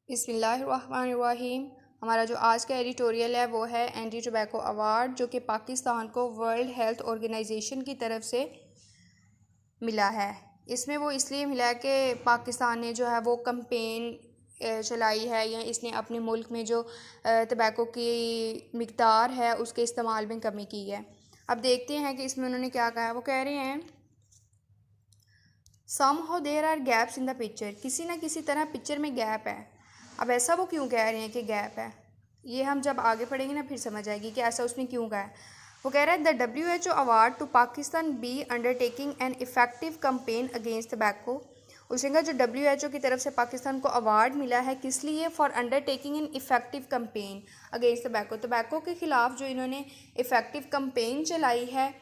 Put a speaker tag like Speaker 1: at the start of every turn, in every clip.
Speaker 1: बिस्मिल्लाहिर्रहमानिर्रहीम। हमारा जो आज का एडिटोरियल है वो है एंटी टोबैको अवार्ड, जो कि पाकिस्तान को वर्ल्ड हेल्थ ऑर्गेनाइजेशन की तरफ से मिला है। इसमें वो इसलिए मिला है कि पाकिस्तान ने जो है वो कंपेन चलाई है, या इसने अपने मुल्क में जो टबैको की मिकदार है उसके इस्तेमाल में कमी की है। अब देखते हैं कि इसमें उन्होंने क्या कहा है। वो कह रहे हैं somehow there are gaps in the picture, किसी ना किसी तरह पिक्चर में गैप है। अब ऐसा वो क्यों कह रहे हैं कि गैप है, ये हम जब आगे पढ़ेंगे ना फिर समझ आएगी कि ऐसा उसने क्यों कहा है। वो कह रहा है the WHO award to Pakistan be undertaking an effective campaign against tobacco. उसने कहा जो WHO की तरफ से पाकिस्तान को अवार्ड मिला है किस लिए, for undertaking an effective campaign against tobacco. Tobacco के ख़िलाफ़ जो इन्होंने इफेक्टिव कंपेन चलाई है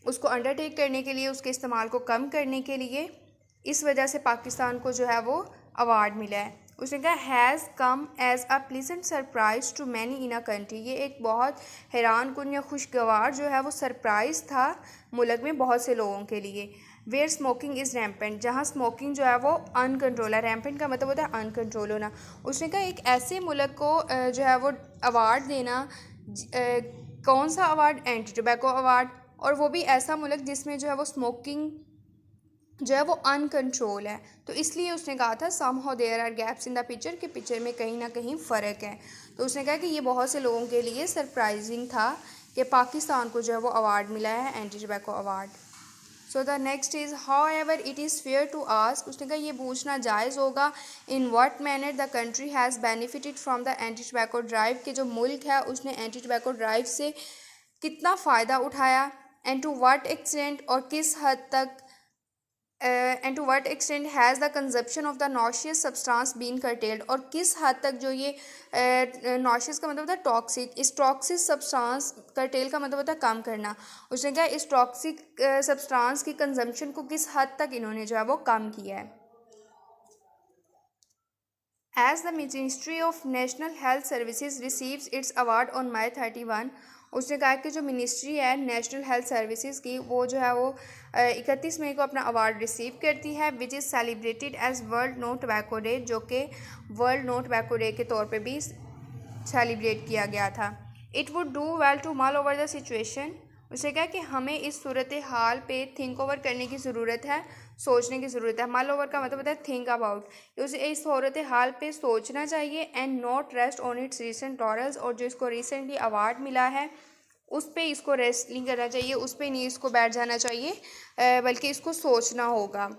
Speaker 1: उसको अंडरटेक करने के लिए, उसके इस्तेमाल को कम करने के लिए, इस वजह से पाकिस्तान को जो है वो अवार्ड मिला है। उसने कहा has come as a pleasant surprise to many in a country, ये एक बहुत हैरान कुन या खुशगवार जो है वो सरप्राइज़ था मुल्क में बहुत से लोगों के लिए। वेयर स्मोकिंग इज़ रैम्पेंट, जहाँ स्मोकिंग जो है वो अनकंट्रोल है। रैम्पेंट का मतलब होता है अनकंट्रोल होना। उसने कहा एक ऐसे मुल्क को जो है वो अवार्ड देना, कौन सा अवार्ड, एंटी टोबैको अवार्ड, और वो भी ऐसा मुल्क जिसमें जो है वो स्मोकिंग जो है वो अनकंट्रोल है। तो इसलिए उसने कहा था somehow there are gaps in the picture, के पिक्चर में कहीं ना कहीं फ़र्क है। तो उसने कहा कि ये बहुत से लोगों के लिए सरप्राइजिंग था कि पाकिस्तान को जो है वो अवार्ड मिला है, anti tobacco award. So the next is however it is fair to ask, उसने कहा ये पूछना जायज़ होगा in what manner the country has benefited from the anti tobacco drive, के जो मुल्क है उसने एंटी टोबैको ड्राइव से कितना फ़ायदा उठाया, एंड टू व्हाट एक्सटेंट, और किस हद तक, and to what extent has the consumption of the noxious substance been curtailed, और किस हद तक जो ये नॉशियस का मतलब होता है टॉक्सिक, इस टॉक्सिक सब्सटेंस, कर्टेल का मतलब होता है कम करना। उसने कहा इस टॉक्सिक सब्सटेंस की कंजम्पशन को किस हद तक इन्होंने जो है वो कम किया है। As the Ministry of National Health Services receives its award on May 31, उसने कहा कि जो मिनिस्ट्री है नेशनल हेल्थ सर्विसेज की वो जो है वो 31 मई को अपना अवार्ड रिसीव करती है, which is celebrated as World No Tobacco Day, जो कि वर्ल्ड नो टोबैको डे के तौर पे भी सेलिब्रेट किया गया था। It would do well to mull over the situation, उसे कहा कि हमें इस सूरत हाल पे थिंक ओवर करने की ज़रूरत है, सोचने की ज़रूरत है। मल ओवर का मतलब होता है थिंक अबाउट, उसे इस सूरत हाल पे सोचना चाहिए, and not rest on it's recent laurels, और जो इसको रिसेंटली अवार्ड मिला है उस पर इसको रेस्ट नहीं करना चाहिए, उस पर नहीं इसको बैठ जाना चाहिए, बल्कि इसको सोचना होगा।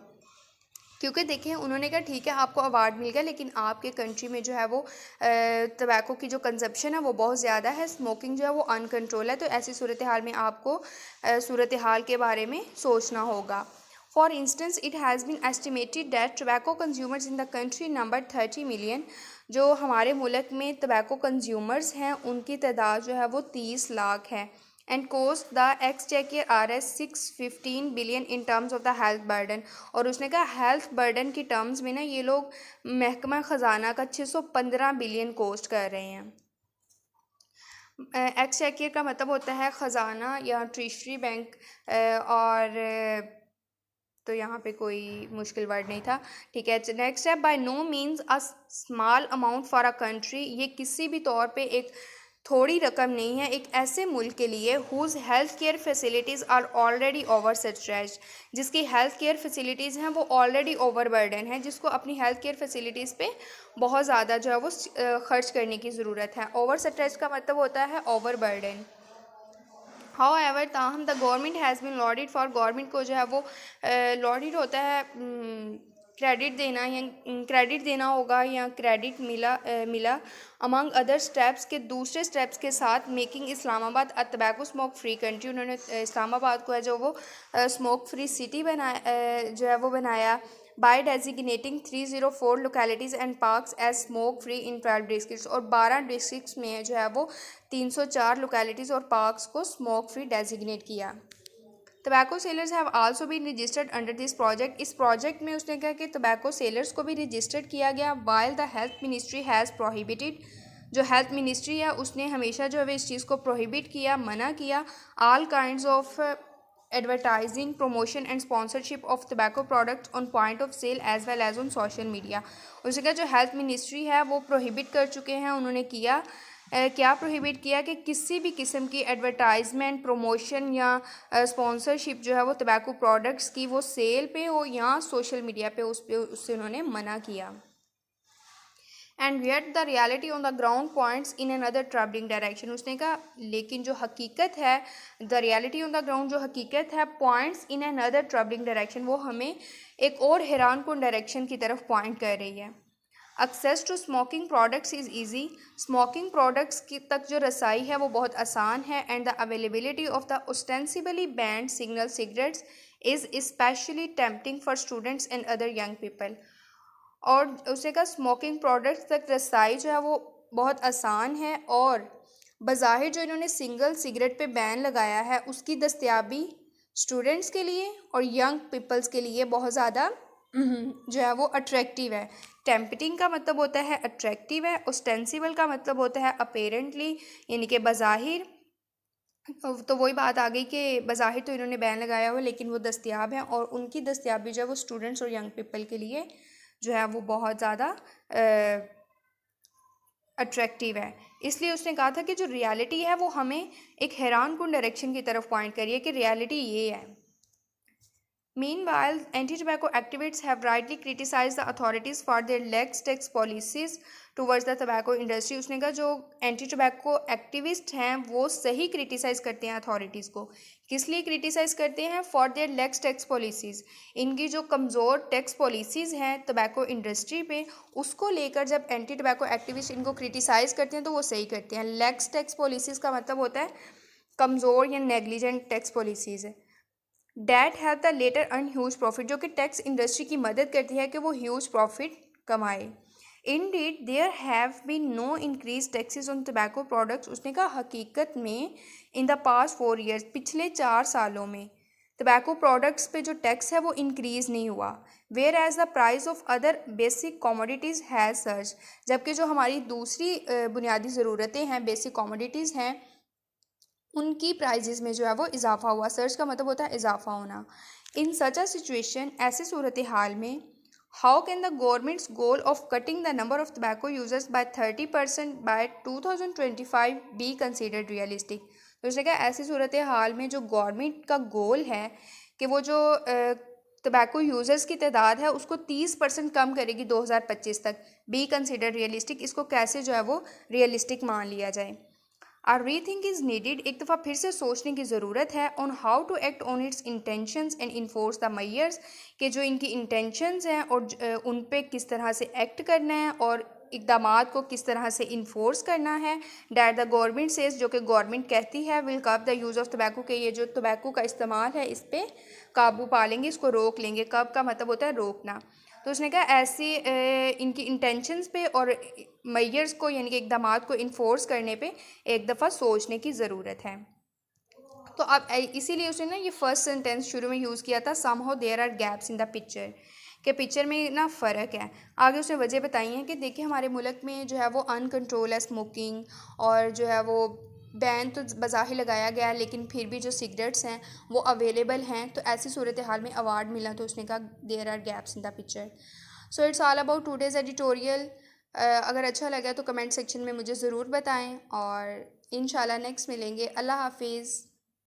Speaker 1: क्योंकि देखिए उन्होंने कहा ठीक है आपको अवार्ड मिल गया, लेकिन आपके कंट्री में जो है वो टबैको की जो कंजप्शन है वो बहुत ज़्यादा है, स्मोकिंग जो है वो अनकंट्रोल है। तो ऐसी सूरत हाल में आपको सूरत हाल के बारे में सोचना होगा। For instance it has been estimated that tobacco consumers in the country number 30 million, जो हमारे मुल्क में टबैको कंज्यूमर्स हैं उनकी तादाद जो है वो 30 लाख है, and cost the exchequer RS 615 billion in terms of the health burden, और उसने कहा हेल्थ बर्डन की टर्म्स में ना ये लोग महकमा ख़जाना का 615 बिलियन कोस्ट कर रहे हैं। एक्सचेकर का मतलब होता है ख़जाना या ट्रेजरी बैंक, और तो यहाँ पे कोई मुश्किल वर्ड नहीं था, ठीक है। नेक्स्ट है by no means a small amount for a country, ये किसी भी तौर पे एक थोड़ी रकम नहीं है एक ऐसे मुल्क के लिए whose health care facilities are already over stretched, जिसकी हेल्थ केयर फैसिलिटीज़ हैं वो ऑलरेडी ओवर बर्डन है, जिसको अपनी हेल्थ केयर फैसिलिटीज़ पे बहुत ज़्यादा जो है वो खर्च करने की ज़रूरत है। ओवर सस्ट्रेच्ड का मतलब होता है ओवर बर्डन। हाउ एवर ताहम the government has been lauded for, government को जो है वो लॉडेड होता है क्रेडिट देना, या क्रेडिट देना होगा, या क्रेडिट मिला अमंग अदर स्टेप्स के दूसरे स्टेप्स के साथ, मेकिंग इस्लामाबाद अ टबैको स्मोक फ्री कंट्री, उन्होंने इस्लामाबाद को है जो वो स्मोक फ्री सिटी जो है वो बनाया, by designating 304 localities and parks as smoke free in 12 districts, और 12 डिस्ट्रिक्ट्स में जो है वो 304 लोकेलिटीज़ और पार्क्स को स्मोक फ्री डेजिग्नेट किया। Tobacco sellers have also been registered under this project, इस प्रोजेक्ट में उसने कहा कि टबैको सेलर्स को भी रजिस्टर्ड किया गया। While the health ministry has prohibited, जो हेल्थ मिनिस्ट्री है उसने हमेशा जो है इस चीज़ को प्रोहिबिट किया, मना किया, all kinds of advertising, promotion and sponsorship of tobacco products on point of sale as well as on social media। उसका जो हेल्थ मिनिस्ट्री है वो प्रोहिबिट कर चुके हैं, उन्होंने किया क्या प्रोहिबिट किया कि किसी भी किस्म की एडवर्टाइजमेंट, प्रमोशन या स्पॉन्सरशिप जो है वो टबैको प्रोडक्ट्स की वो सेल पे हो या सोशल मीडिया पे उससे उन्होंने मना किया। And where the reality on the ground points in another travelling direction. उसने कहा लेकिन जो हकीकत है, the reality on the ground जो हकीकत है, points in another travelling direction, वो हमें एक और हैरानकुन डायरेक्शन की तरफ पॉइंट कर रही है। Access to smoking products is easy. Smoking products की तक जो रसाई है वो बहुत आसान है। And the availability of the ostensibly banned single cigarettes is specially tempting for students and other young people. और उसे का स्मोकिंग प्रोडक्ट्स तक रसाई जो है वो बहुत आसान है और बज़ाहिर जो इन्होंने सिंगल सिगरेट पे बैन लगाया है उसकी दस्तयाबी स्टूडेंट्स के लिए और यंग पीपल्स के लिए बहुत ज़्यादा जो है वो अट्रैक्टिव है। टेम्पटिंग का मतलब होता है अट्रैक्टिव है, ओस्टेंसिबल का मतलब होता है अपेरेंटली, यानी कि बज़ाहिर। तो वही बात आ गई कि बज़ाहिर तो इन्होंने बैन लगाया हुआ लेकिन वो दस्तयाब हैं और उनकी दस्तयाबी जो है वो स्टूडेंट्स और यंग पीपल के लिए जो है वो बहुत ज़्यादा अट्रैक्टिव है। इसलिए उसने कहा था कि जो रियलिटी है वो हमें एक हैरानकुन डायरेक्शन की तरफ पॉइंट करिए कि रियलिटी ये है। Meanwhile, anti-tobacco activists have rightly criticized the authorities for their lax tax policies towards the tobacco industry। उसने कहा जो एंटी टोबैको एक्टिविस्ट हैं वो सही क्रिटिसाइज़ करते हैं अथॉरिटीज़ को। किस लिए क्रिटिसाइज़ करते हैं? For their lakhs tax policies. इनकी जो कमज़ोर टैक्स पॉलिसीज़ हैं टोबैको इंडस्ट्री पे, उसको लेकर जब एंटी टोबैको एक्टिविस्ट इनको क्रिटिसाइज़ करते हैं तो वो सही करते हैं। लैक्स टैक्स पॉलिसीज़ का मतलब होता है कमज़ोर या नेग्लिजेंट टैक्स पॉलिसीज़ है। That have the latter earn huge profit, जो कि टैक्स इंडस्ट्री की मदद करती है कि वो ह्यूज प्रॉफिट कमाए। Indeed there have been no increase taxes on tobacco products. उसने कहा हकीकत में इन द पास्ट 4 ईयर्स, पिछले 4 सालों में टबैको प्रोडक्ट्स पे जो टैक्स है वो इंक्रीज़ नहीं हुआ। Whereas the price of other basic commodities has surge, जबकि जो हमारी दूसरी बुनियादी ज़रूरतें हैं, बेसिक कॉमोडिटीज़ हैं, उनकी प्राइजेस में जो है वो इजाफा हुआ। सर्च का मतलब होता है इजाफा होना। इन सच अ सिचुएशन, ऐसी सूरत हाल में, how can the government's goal of cutting the number of tobacco users by 30% by 2025 be considered realistic. तो उसने कहा ऐसी सूरत हाल में जो गवर्नमेंट का गोल है कि वो जो टबैको यूज़र्स की तादाद है उसको 30% कम करेगी 2025 तक, बी कंसिडर रियलिस्टिक। इसको कैसे जो है वो रियलिस्टिक मान लिया जाए। आर रीथिंक इज़ नीडिड, एक दफ़ा फिर से सोचने की ज़रूरत है। On how to act on its intentions and enforce the measures, कि जो इनकी इंटेंशंस हैं और उन पे किस तरह से एक्ट करना है और इक़दामात को किस तरह से इन्फोर्स करना है। डैट द गवर्नमेंट सेज, जो कि गवर्नमेंट कहती है, will कर्ब the use of tobacco, के ये जो टबैको का इस्तेमाल है इस पर काबू पा लेंगे, इसको रोक लेंगे। कर्ब का मतलब होता है रोकना। तो उसने कहा ऐसी इनकी इंटेंशंस पे और मेयर्स को यानी कि इक़दामात को इन्फोर्स करने पे एक दफ़ा सोचने की ज़रूरत है। तो अब इसीलिए उसने ना ये फर्स्ट सेंटेंस शुरू में यूज़ किया था, somehow there are gaps in the picture, कि पिक्चर में ना फ़र्क है। आगे उसने वजह बताई है कि देखिए हमारे मुल्क में जो है वो अनकंट्रोल है स्मोकिंग, और जो है वो बैन तो बज़ाहिर लगाया गया है लेकिन फिर भी जो सिगरेट्स हैं वो अवेलेबल हैं। तो ऐसी सूरत हाल में अवार्ड मिला तो उसने कहा there are gaps in the picture. So it's all about today's editorial. अगर अच्छा लगा तो कमेंट सेक्शन में मुझे ज़रूर बताएं और इंशाल्लाह नेक्स्ट मिलेंगे। अल्लाह हाफिज़।